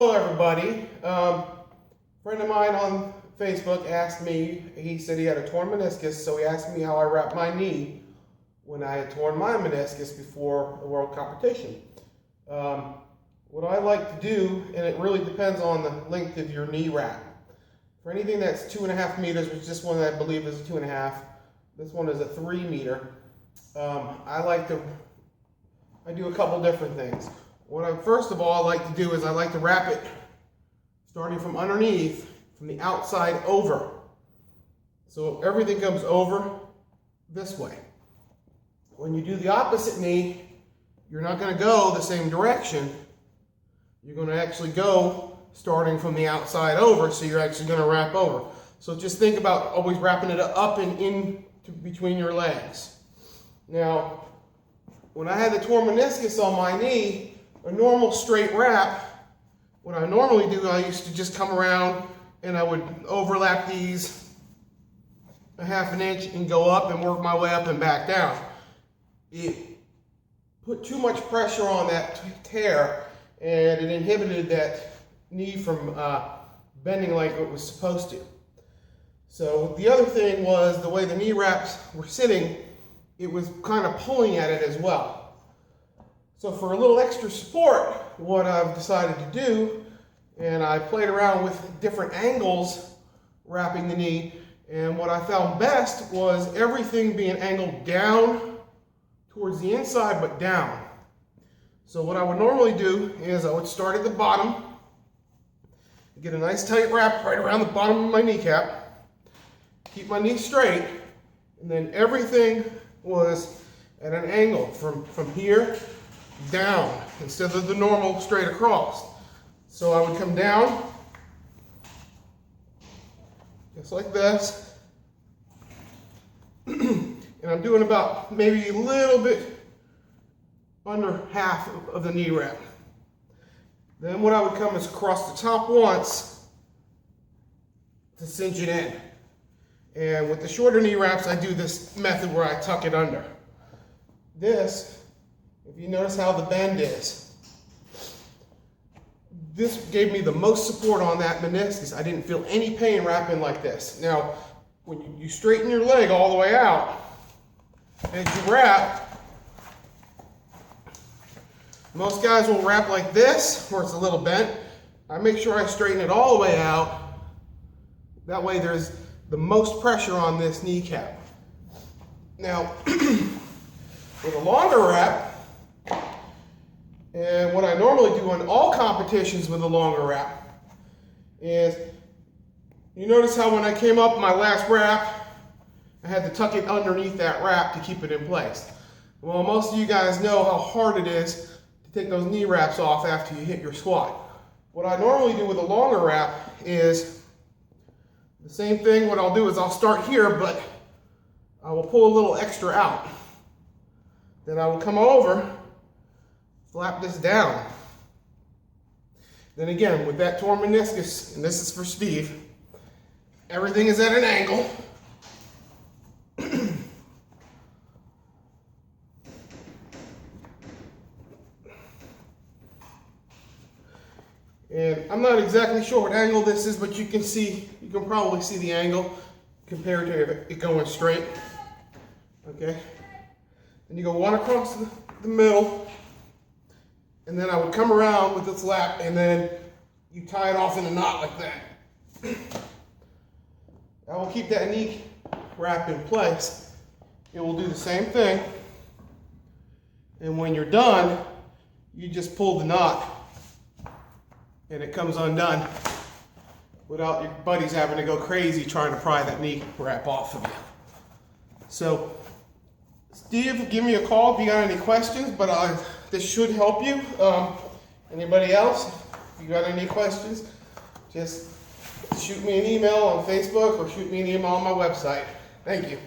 Hello everybody. A friend of mine on Facebook asked me, he said he had a torn meniscus, so he asked me how I wrapped my knee when I had torn my meniscus before a world competition. What I like to do, and it really depends on the length of your knee wrap. For anything that's 2.5 meters, which this one I believe is 2.5, this one is a 3 meter. I do a couple different things. First of all, I like to do is I like to wrap it starting from underneath, from the outside over. So everything comes over this way. When you do the opposite knee, you're not going to go the same direction. You're going to actually go starting from the outside over, so you're actually going to wrap over. So just think about always wrapping it up and in between your legs. Now, when I had the torn meniscus on my knee, a normal straight wrap, what I normally do, I used to just come around and I would overlap these 1/2 inch and go up and work my way up and back down. It put too much pressure on that tear and it inhibited that knee from bending like it was supposed to. So the other thing was the way the knee wraps were sitting, it was kind of pulling at it as well. So for a little extra support, what I've decided to do, and I played around with different angles wrapping the knee, and what I found best was everything being angled down towards the inside, but down. So what I would normally do is I would start at the bottom, get a nice tight wrap right around the bottom of my kneecap, keep my knee straight, and then everything was at an angle from here down instead of the normal straight across. So I would come down just like this, and I'm doing about maybe a little bit under half of the knee wrap. Then what I would come is across the top once to cinch it in. And with the shorter knee wraps, I do this method where I tuck it under. This, if you notice how the bend is, this gave me the most support on that meniscus. I didn't feel any pain wrapping like this. Now, when you straighten your leg all the way out, as you wrap, most guys will wrap like this, where it's a little bent. I make sure I straighten it all the way out. That way there's the most pressure on this kneecap. Now, with a longer wrap, and what I normally do in all competitions with a longer wrap is, you notice how when I came up my last wrap, I had to tuck it underneath that wrap to keep it in place. Well, most of you guys know how hard it is to take those knee wraps off after you hit your squat. What I normally do with a longer wrap is the same thing. What I'll do is I'll start here, but I will pull a little extra out. Then I will come over, flap this down. Then again, with that torn meniscus, and this is for Steve, everything is at an angle. And I'm not exactly sure what angle this is, but you can probably see the angle compared to it going straight. Okay? Then you go one across the middle, and then I would come around with this lap, and then you tie it off in a knot like that. I will keep that knee wrap in place. It will do the same thing. And when you're done, you just pull the knot, and it comes undone without your buddies having to go crazy trying to pry that knee wrap off of you. So, Steve, give me a call if you got any questions, but this should help you. Anybody else? If you got any questions, just shoot me an email on Facebook or shoot me an email on my website. Thank you.